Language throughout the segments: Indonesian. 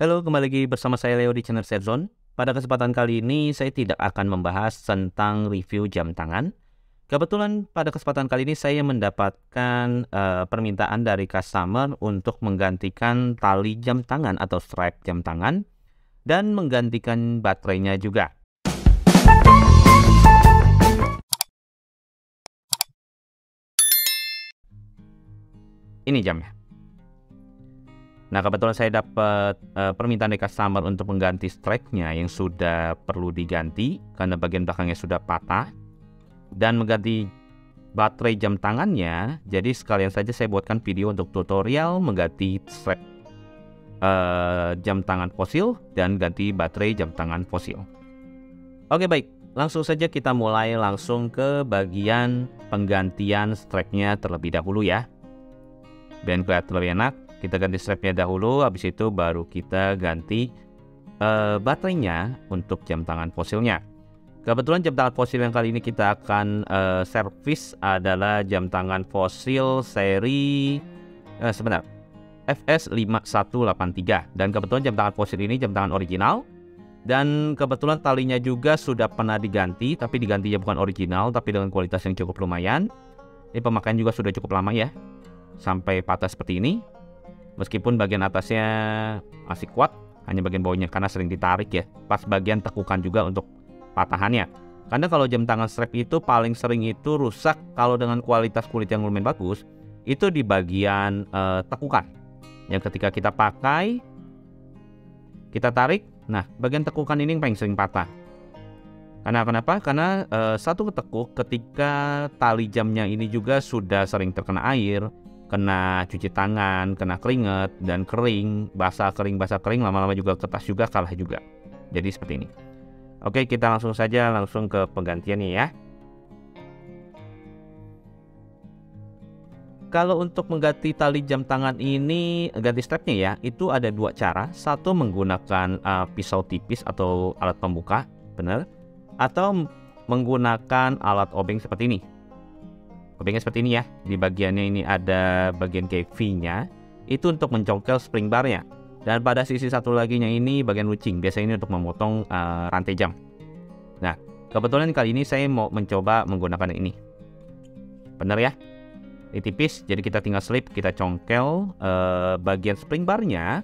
Halo, kembali lagi bersama saya Leo di channel Zone. Pada kesempatan kali ini saya tidak akan membahas tentang review jam tangan. Kebetulan pada kesempatan kali ini saya mendapatkan permintaan dari customer untuk menggantikan tali jam tangan atau strap jam tangan dan menggantikan baterainya juga. Ini jamnya. Nah, kebetulan saya dapat permintaan dari customer untuk mengganti strapnya yang sudah perlu diganti karena bagian belakangnya sudah patah, dan mengganti baterai jam tangannya. Jadi sekalian saja saya buatkan video untuk tutorial mengganti strap jam tangan fosil dan ganti baterai jam tangan fosil. Oke, baik, langsung saja kita mulai langsung ke bagian penggantian strapnya terlebih dahulu ya. Biar kelihatan lebih enak, kita ganti strapnya dahulu, habis itu baru kita ganti baterainya untuk jam tangan fosilnya. Kebetulan jam tangan fosil yang kali ini kita akan servis adalah jam tangan fosil seri FS5183. Dan kebetulan jam tangan fosil ini jam tangan original, dan kebetulan talinya juga sudah pernah diganti, tapi digantinya bukan original tapi dengan kualitas yang cukup lumayan. Ini pemakaian juga sudah cukup lama ya, sampai patah seperti ini. Meskipun bagian atasnya masih kuat, hanya bagian bawahnya karena sering ditarik ya. Pas bagian tekukan juga untuk patahannya. Karena kalau jam tangan strap itu paling sering itu rusak kalau dengan kualitas kulit yang lumayan bagus, itu di bagian tekukan. Yang ketika kita pakai, kita tarik, nah bagian tekukan ini yang paling sering patah. Karena kenapa? Karena satu ketekuk ketika tali jamnya ini juga sudah sering terkena air, kena cuci tangan, kena keringat, dan kering, basah kering, lama-lama juga kertas juga kalah juga. Jadi seperti ini. Oke, kita langsung saja ke penggantiannya ya. Kalau untuk mengganti tali jam tangan ini, ganti strapnya ya, itu ada dua cara. Satu menggunakan pisau tipis atau alat pembuka, benar. Atau menggunakan alat obeng seperti ini. Obengnya seperti ini ya, di bagiannya ini ada bagian kayak V-nya, itu untuk mencongkel spring barnya. Dan pada sisi satu laginya ini bagian rucing, biasanya ini untuk memotong rantai jam. Nah, kebetulan kali ini saya mau mencoba menggunakan ini. Bener ya, ini tipis, jadi kita tinggal slip, kita congkel bagian spring barnya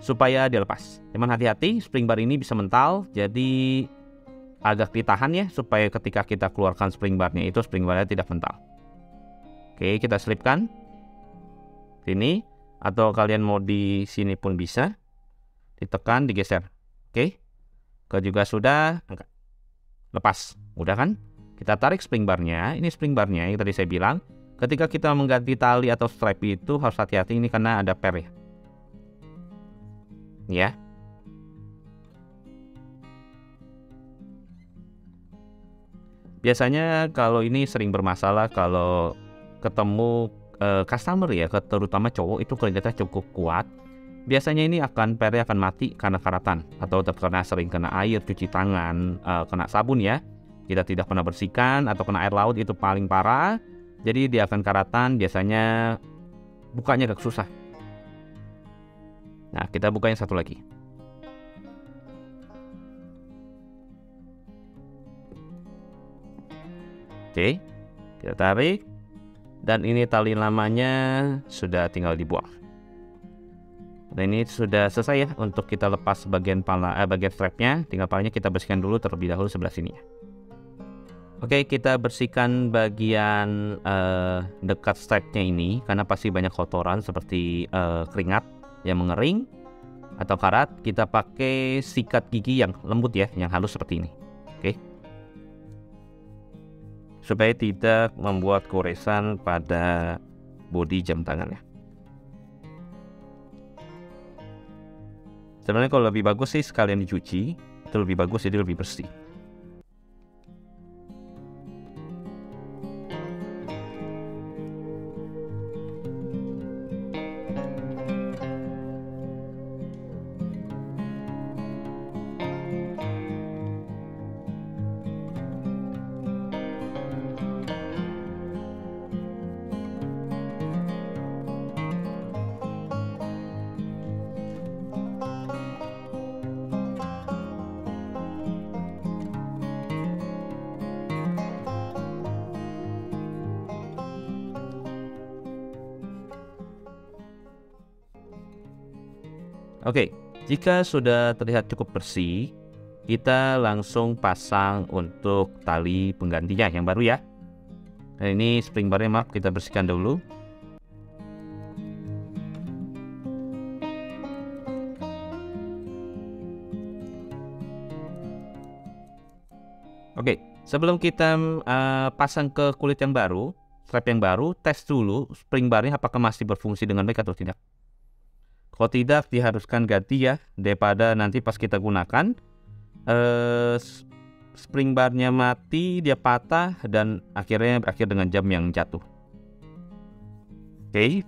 supaya dia lepas. Cuman hati-hati, spring bar ini bisa mental, jadi agak ditahan ya, supaya ketika kita keluarkan spring barnya itu spring barnya tidak mental. Oke, kita selipkan sini, atau kalian mau di sini pun bisa, ditekan, digeser. Oke, kalau juga sudah, angkat, lepas, udah kan? Kita tarik spring barnya. Ini spring barnya yang tadi saya bilang, ketika kita mengganti tali atau strap itu harus hati-hati ini karena ada per ya. Ya. Biasanya kalau ini sering bermasalah kalau ketemu customer ya, terutama cowok itu keringatnya cukup kuat. Biasanya ini pernya akan mati karena karatan atau terkena sering kena air, cuci tangan, kena sabun ya. Kita tidak pernah bersihkan atau kena air laut itu paling parah. Jadi dia akan karatan, biasanya bukanya agak susah. Nah, kita buka yang satu lagi. Oke, kita tarik, dan ini tali lamanya sudah tinggal dibuang. Dan ini sudah selesai ya untuk kita lepas bagian bagian strapnya. Tinggal palanya kita bersihkan dulu terlebih dahulu sebelah sini ya. Oke, kita bersihkan bagian dekat strapnya ini karena pasti banyak kotoran seperti keringat yang mengering atau karat. Kita pakai sikat gigi yang lembut ya, yang halus seperti ini. Oke, supaya tidak membuat goresan pada bodi jam tangannya. Sebenarnya kalau lebih bagus sih sekalian dicuci, itu lebih bagus, jadi lebih bersih. Oke, jika sudah terlihat cukup bersih, kita langsung pasang untuk tali penggantinya yang baru ya. Nah, ini spring barnya maaf kita bersihkan dulu. Oke, sebelum kita pasang ke kulit yang baru, strap yang baru, tes dulu spring barnya apakah masih berfungsi dengan baik atau tidak. Kalau tidak, diharuskan ganti ya, daripada nanti pas kita gunakan spring barnya mati, dia patah, dan akhirnya berakhir dengan jam yang jatuh. Oke.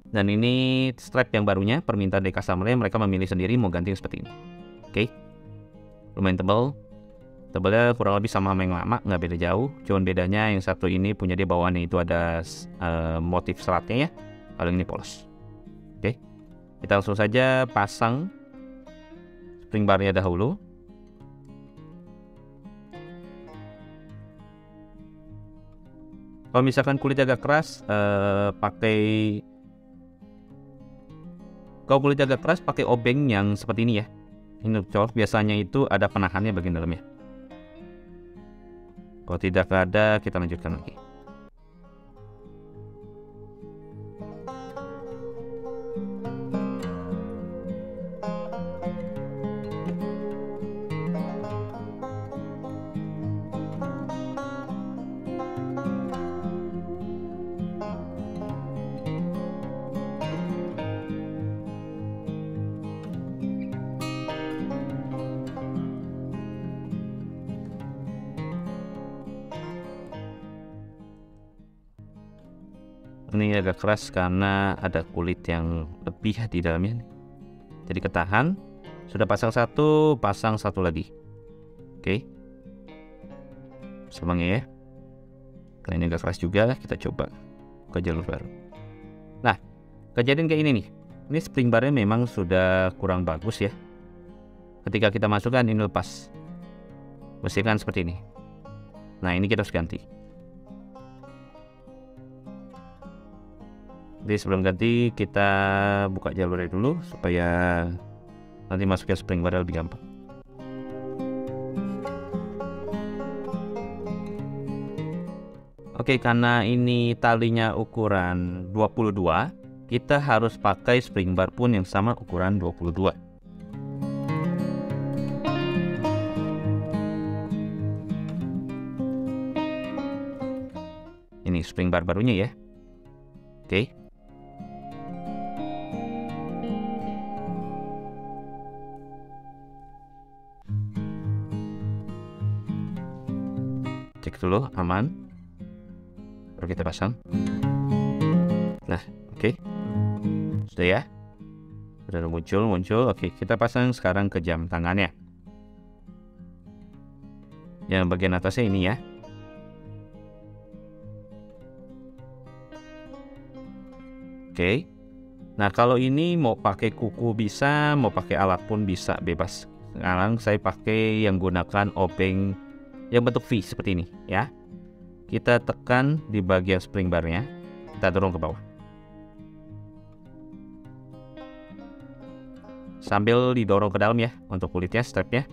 Dan ini strap yang barunya, permintaan dari customer-nya, mereka memilih sendiri mau ganti seperti ini. Oke. Lumayan tebal. Tebalnya kurang lebih sama yang lama, nggak beda jauh. Cuman bedanya yang satu ini punya dia bawaannya itu ada motif seratnya ya. Kalau ini polos. Oke. Kita langsung saja pasang spring barnya dahulu. Kalau misalkan kulit agak keras, kalau kulit agak keras pakai obeng yang seperti ini ya. Ini colok biasanya itu ada penahannya bagian dalamnya. Kalau tidak ada, kita lanjutkan lagi. Ini agak keras karena ada kulit yang lebih di dalamnya. Jadi ketahan. Sudah pasang satu lagi. Oke. Semangat ya. Karena ini agak keras juga, kita coba ke jalur baru. Nah, kejadian kayak ini nih. Ini spring barnya memang sudah kurang bagus ya. Ketika kita masukkan ini lepas. Bersihkan seperti ini. Nah, ini kita harus ganti. Jadi sebelum ganti kita buka jalurnya dulu supaya nanti masuknya spring bar lebih gampang. Oke, karena ini talinya ukuran 22, kita harus pakai spring bar pun yang sama ukuran 22. Ini spring bar barunya ya. Oke. Cek dulu aman, baru kita pasang. Nah, oke. Sudah ya, sudah muncul. Oke, kita pasang sekarang ke jam tangannya. Yang bagian atasnya ini ya. Oke. Nah, kalau ini mau pakai kuku bisa, mau pakai alat pun bisa, bebas. Sekarang saya pakai yang gunakan obeng yang bentuk V seperti ini ya. Kita tekan di bagian spring barnya, kita dorong ke bawah sambil didorong ke dalam ya untuk kulitnya, strapnya.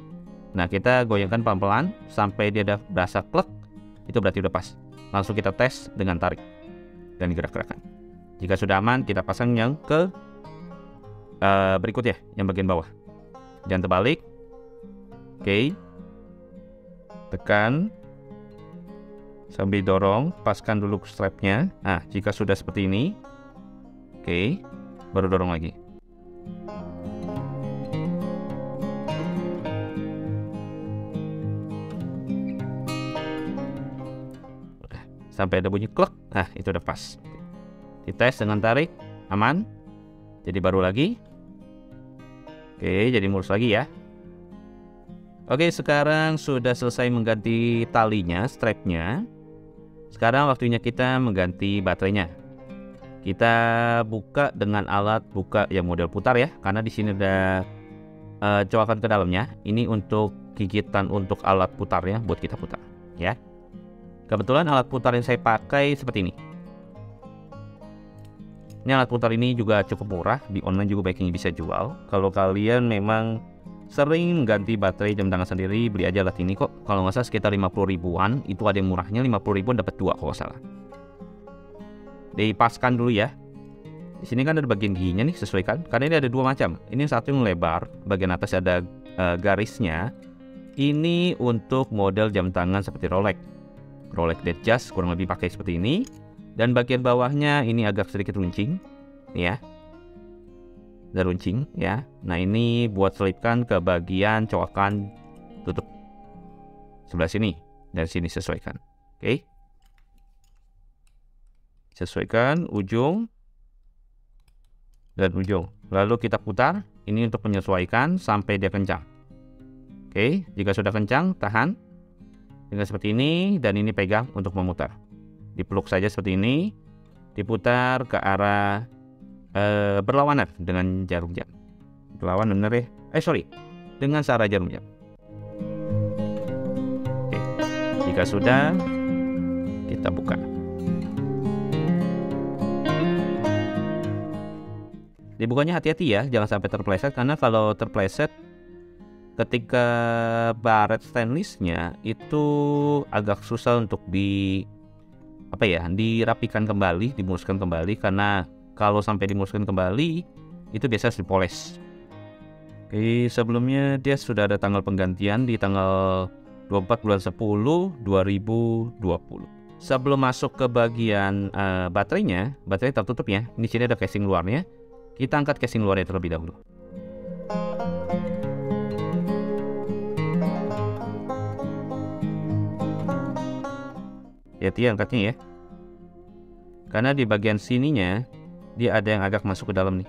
Nah, kita goyangkan pelan-pelan sampai dia udah berasa klek, itu berarti udah pas. Langsung kita tes dengan tarik dan gerak-gerakan. Jika sudah aman, kita pasang yang ke berikutnya, yang bagian bawah. Jangan terbalik. Oke. Tekan sambil dorong, paskan dulu strapnya. Nah, jika sudah seperti ini, oke, baru dorong lagi. Sampai ada bunyi klek. Nah, itu udah pas. Dites dengan tarik, aman. Jadi baru lagi. Oke, jadi mulus lagi ya. Oke, sekarang sudah selesai mengganti talinya, strapnya. Sekarang waktunya kita mengganti baterainya. Kita buka dengan alat buka yang model putar ya, karena di sini ada colokan ke dalamnya. Ini untuk gigitan untuk alat putarnya, buat kita putar ya. Kebetulan alat putar yang saya pakai seperti ini. Ini alat putar ini juga cukup murah, di online juga banyak yang bisa jual. Kalau kalian memang sering ganti baterai jam tangan sendiri, beli aja alat ini kok. Kalau nggak salah sekitar 50 ribuan, itu ada yang murahnya 50 ribuan dapat 2 kalau nggak salah. Dipaskan dulu ya. Di sini kan ada bagian giginya nih, sesuaikan. Karena ini ada 2 macam. Ini satu yang lebar, bagian atas ada garisnya. Ini untuk model jam tangan seperti Rolex. Rolex Datejust kurang lebih pakai seperti ini. Dan bagian bawahnya ini agak sedikit runcing, ya. Ada runcing, ya. Nah ini buat selipkan ke bagian colokan tutup sebelah sini. Dari sini sesuaikan, oke. Sesuaikan ujung dan ujung. Lalu kita putar. Ini untuk menyesuaikan sampai dia kencang. Oke, jika sudah kencang, tahan dengan seperti ini, dan ini pegang untuk memutar. Dipeluk saja seperti ini, diputar ke arah berlawanan dengan jarum jam. Berlawanan bener ya? Dengan searah jarum jam. Oke. Jika sudah, kita buka. Dibukanya hati-hati ya, jangan sampai terpleset, karena kalau terpleset ketika baret stainlessnya itu agak susah untuk dirapikan kembali, dimuruskan kembali, karena kalau sampai dimuruskan kembali itu biasa harus dipoles. Oke, sebelumnya dia sudah ada tanggal penggantian di tanggal 24 bulan 10 2020. Sebelum masuk ke bagian baterai tertutup ya. Di sini ada casing luarnya. Kita angkat casing luarnya terlebih dahulu. Hati-hati angkatnya ya, karena di bagian sininya dia ada yang agak masuk ke dalam nih.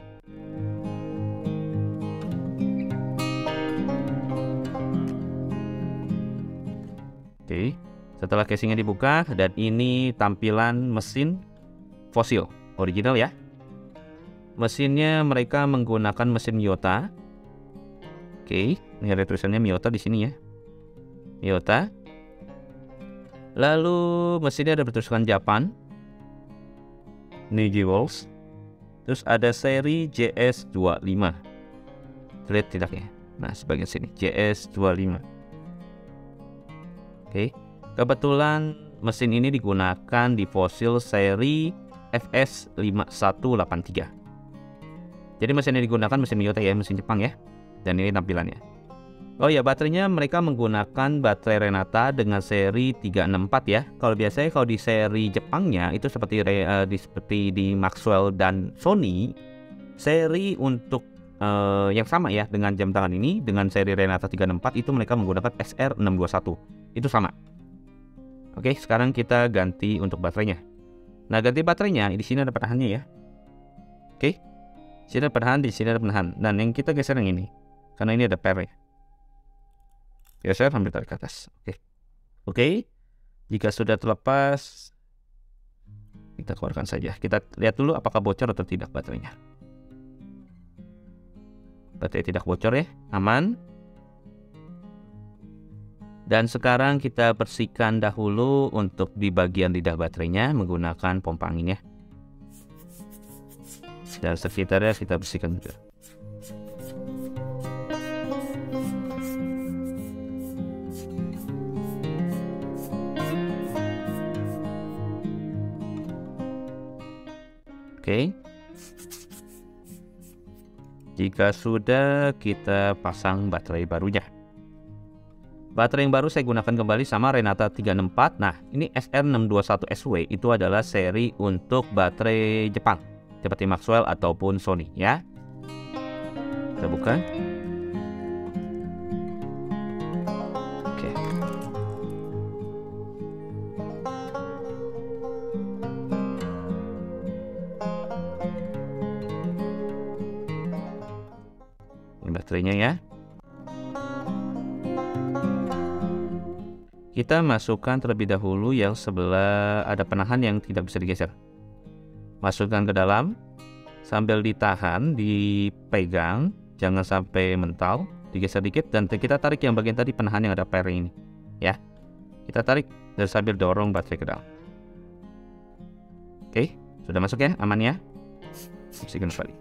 Oke, setelah casingnya dibuka, dan ini tampilan mesin fosil original ya. Mesinnya mereka menggunakan mesin Miyota. Oke, ini ada tulisannya Miyota di sini ya, Miyota. Lalu mesinnya ada bertuliskan Japan, Niji Walls. Terus ada seri JS25. Lihat tidak ya? Nah, sebagian sini JS25. Oke, kebetulan mesin ini digunakan di fosil seri FS5183. Jadi mesin yang digunakan mesin Miyota ya, mesin Jepang ya. Dan ini tampilannya. Oh ya, baterainya mereka menggunakan baterai Renata dengan seri 364 ya. Kalau biasanya kalau di seri Jepangnya itu seperti di Maxwell dan Sony, seri untuk yang sama ya dengan jam tangan ini, dengan seri Renata 364 itu mereka menggunakan SR621. Itu sama. Oke, sekarang kita ganti untuk baterainya. Nah, ganti baterainya di sini ada penahannya ya. Oke. Sini ada penahan, di sini ada penahan. Dan yang kita geser yang ini. Karena ini ada per ya. Geser sambil tarik ke atas. Oke. Jika sudah terlepas, kita keluarkan saja. Kita lihat dulu apakah bocor atau tidak baterainya. Baterai tidak bocor ya, aman. Dan sekarang kita bersihkan dahulu untuk di bagian lidah baterainya menggunakan pompa angin ya. Dan sekitarnya kita bersihkan juga. Oke. Jika sudah, kita pasang baterai barunya. Baterai yang baru saya gunakan kembali sama Renata 364. Nah, ini SR621SW itu adalah seri untuk baterai Jepang, seperti Maxwell ataupun Sony ya. Kita buka. Oke. Ini baterainya ya. Kita masukkan terlebih dahulu yang sebelah ada penahan yang tidak bisa digeser. Masukkan ke dalam sambil ditahan, dipegang, jangan sampai mental, digeser dikit, dan kita tarik yang bagian tadi penahan yang ada per ini ya. Kita tarik dan sambil dorong baterai ke dalam. Oke, sudah masuk ya, aman ya. bersihkan kembali.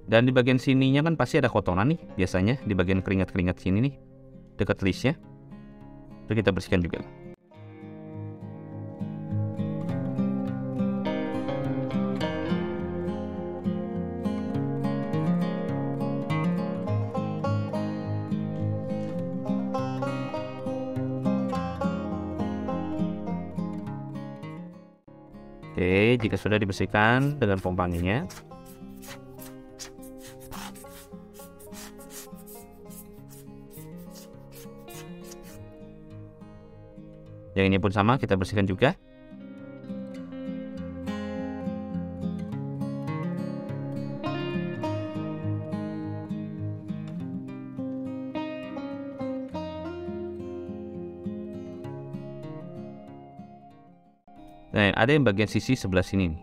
Dan di bagian sininya kan pasti ada kotoran nih, biasanya di bagian keringat-keringat sini nih, dekat listnya. Itu kita bersihkan juga. Oke, jika sudah dibersihkan dengan pompa anginnya, yang ini pun sama, kita bersihkan juga. Nah, ada yang bagian sisi sebelah sini nih.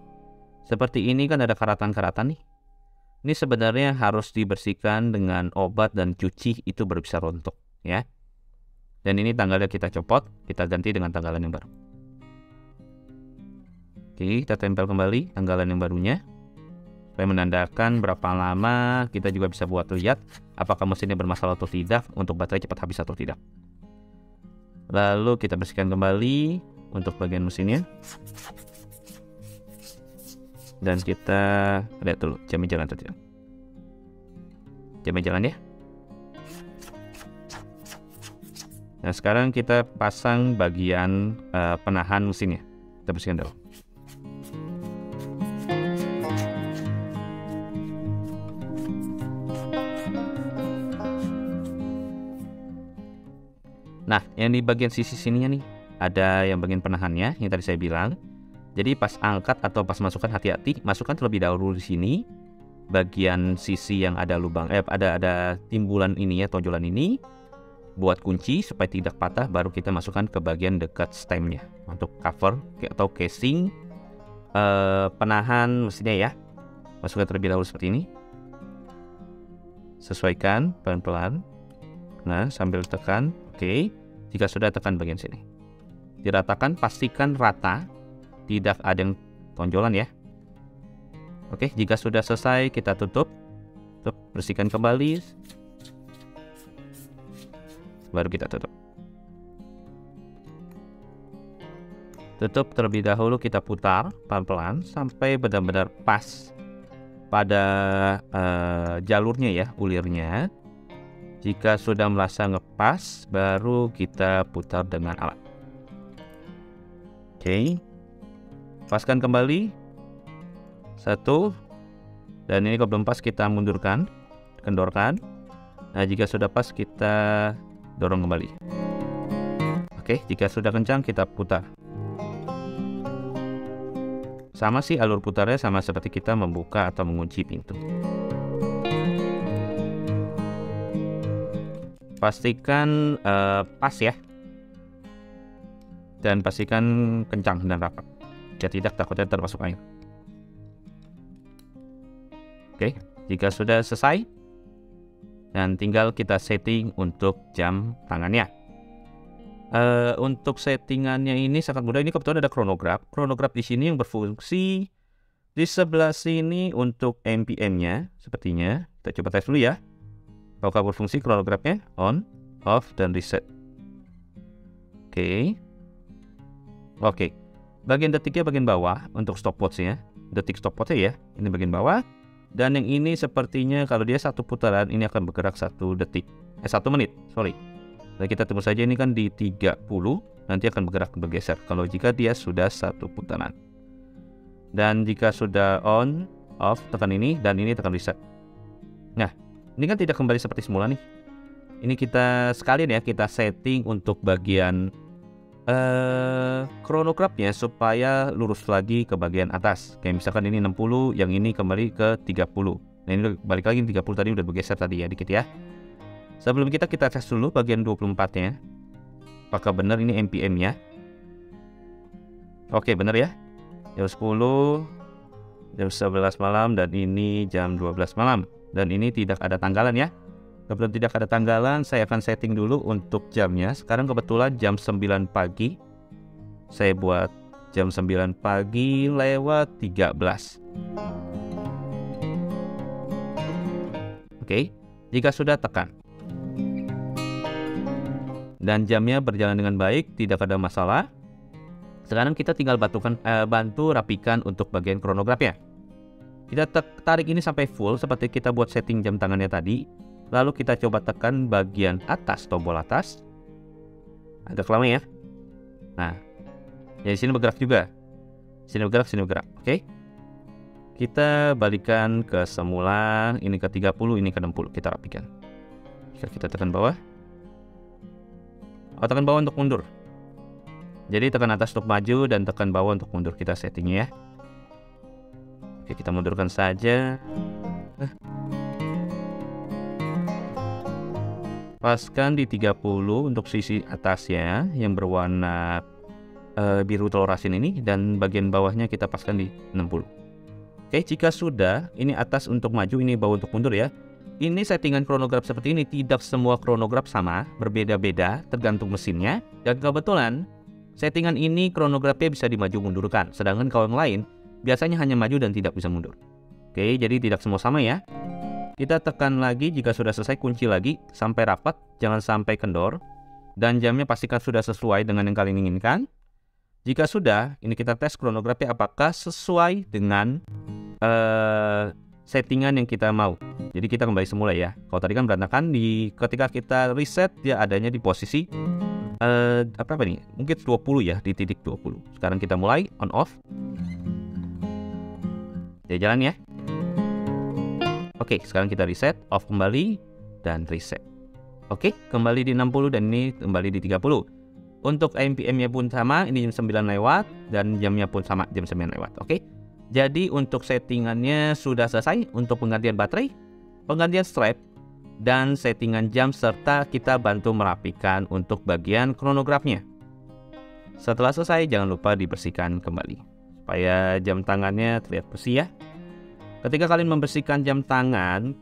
Seperti ini kan ada karatan-karatan nih. Ini sebenarnya harus dibersihkan dengan obat dan cuci, itu baru bisa rontok ya. Dan ini tanggalnya kita copot, kita ganti dengan tanggalan yang baru. Oke, kita tempel kembali tanggalan yang barunya supaya menandakan berapa lama. Kita juga bisa buat lihat apakah mesinnya bermasalah atau tidak, untuk baterai cepat habis atau tidak. Lalu kita bersihkan kembali untuk bagian mesinnya. Dan kita lihat dulu jamnya jalan atau tidak. Jamnya jalan ya. Nah, sekarang kita pasang bagian penahan mesinnya. Kita bersihkan dulu. Nah, yang di bagian sisi sininya nih, ada yang bagian penahannya yang tadi saya bilang. Jadi pas angkat atau pas masukkan, hati-hati, masukkan terlebih dahulu di sini bagian sisi yang ada lubang, ada timbulan ini ya, tonjolan ini, buat kunci supaya tidak patah. Baru kita masukkan ke bagian dekat stemnya untuk cover atau casing penahan mesinnya ya. Masukkan terlebih dahulu seperti ini. Sesuaikan pelan-pelan. Nah, sambil tekan. Oke, jika sudah, tekan bagian sini. Diratakan, pastikan rata, tidak ada yang tonjolan ya. Oke, jika sudah selesai, kita tutup. Bersihkan kembali. Baru kita tutup. Tutup terlebih dahulu, kita putar pelan-pelan sampai benar-benar pas pada jalurnya ya, ulirnya. Jika sudah merasa ngepas, baru kita putar dengan alat. Oke, paskan kembali. Satu. Dan ini kalau belum pas, kita mundurkan, kendorkan. Nah, jika sudah pas, kita dorong kembali. Oke, jika sudah kencang, kita putar. Sama sih alur putarnya, sama seperti kita membuka atau mengunci pintu. Pastikan pas ya. Dan pastikan kencang dan rapat. Jika tidak, takutnya termasuk air. Oke, jika sudah selesai, dan tinggal kita setting untuk jam tangannya. Untuk settingannya ini sangat mudah. Ini kebetulan ada chronograph. Chronograph di sini yang berfungsi di sebelah sini untuk MPM-nya. Sepertinya kita coba tes dulu ya. Apakah berfungsi chronographnya? On, off, dan reset. Oke. Bagian detiknya bagian bawah untuk stopwatch-nya. Detik stopwatch-nya ya. Ini bagian bawah. Dan yang ini sepertinya kalau dia satu putaran, ini akan bergerak 1 menit. Dan kita tunggu saja, ini kan di 30. Nanti akan bergeser kalau jika dia sudah 1 putaran. Dan jika sudah on, off, tekan ini, dan ini tekan reset. Nah, ini kan tidak kembali seperti semula nih. Ini kita sekalian ya, kita setting untuk bagian chronograph-nya supaya lurus lagi ke bagian atas. Kayak misalkan ini 60, yang ini kembali ke 30. Nah, ini balik lagi 30, tadi udah bergeser tadi ya dikit ya. Sebelum kita tes dulu bagian 24-nya. Apakah benar ini MPM-nya? Oke, benar ya. Jam 10, jam 11 malam, dan ini jam 12 malam. Dan ini tidak ada tanggalan ya. Kebetulan tidak ada tanggalan, saya akan setting dulu untuk jamnya. Sekarang kebetulan jam 9 pagi. Saya buat jam 9 pagi lewat 13. Oke, jika sudah tekan. Dan jamnya berjalan dengan baik, tidak ada masalah. Sekarang kita tinggal bantu rapikan untuk bagian kronografnya. Kita tarik ini sampai full seperti kita buat setting jam tangannya tadi. Lalu kita coba tekan bagian atas, tombol atas. Agak lama ya. Nah, di sini bergerak juga. Sini bergerak. Oke. Kita balikan ke semula. Ini ke 30, ini ke 60. Kita rapikan. Jika kita tekan bawah. Tekan bawah untuk mundur. Jadi tekan atas untuk maju dan tekan bawah untuk mundur. Kita settingnya ya. Oke, kita mundurkan saja. Paskan di 30 untuk sisi atasnya yang berwarna biru telur asin ini, dan bagian bawahnya kita paskan di 60. Oke, jika sudah, ini atas untuk maju, ini bawah untuk mundur ya. Ini settingan kronograf seperti ini, tidak semua kronograf sama, berbeda-beda tergantung mesinnya. Dan kebetulan settingan ini kronografnya bisa dimaju mundurkan, sedangkan kalau yang lain biasanya hanya maju dan tidak bisa mundur. Oke, jadi tidak semua sama ya. Kita tekan lagi, jika sudah selesai kunci lagi sampai rapat, jangan sampai kendor. Dan jamnya pastikan sudah sesuai dengan yang kalian inginkan. Jika sudah, ini kita tes kronografnya apakah sesuai dengan settingan yang kita mau. Jadi kita kembali semula ya. Kalau tadi kan berantakan, ketika kita reset dia adanya di posisi apa nih? Mungkin 20 ya, di titik 20. Sekarang kita mulai on off. Dia jalan ya. Oke, sekarang kita reset, off kembali, dan reset. Oke, kembali di 60 dan ini kembali di 30. Untuk AMPM-nya pun sama, ini jam 9 lewat, dan jamnya pun sama, jam 9 lewat. Oke, jadi untuk settingannya sudah selesai untuk penggantian baterai, penggantian strap, dan settingan jam, serta kita bantu merapikan untuk bagian kronografnya. Setelah selesai, jangan lupa dibersihkan kembali, supaya jam tangannya terlihat bersih ya. Ketika kalian membersihkan jam tangan,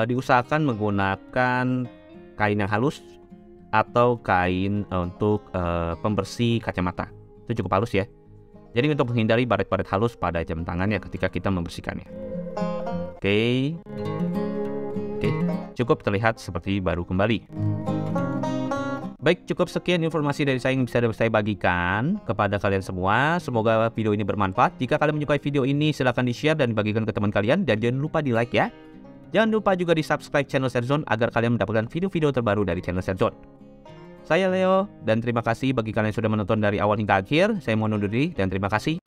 diusahakan menggunakan kain yang halus atau kain untuk pembersih kacamata. Itu cukup halus ya. Jadi untuk menghindari baret-baret halus pada jam tangannya ketika kita membersihkannya. Oke, cukup terlihat seperti baru kembali. Baik, cukup sekian informasi dari saya yang bisa saya bagikan kepada kalian semua. Semoga video ini bermanfaat. Jika kalian menyukai video ini, silahkan di-share dan dibagikan ke teman kalian. Dan jangan lupa di-like ya. Jangan lupa juga di-subscribe channel Serzone agar kalian mendapatkan video-video terbaru dari channel Serzone. Saya Leo, dan terima kasih bagi kalian yang sudah menonton dari awal hingga akhir. Saya mohon undur diri dan terima kasih.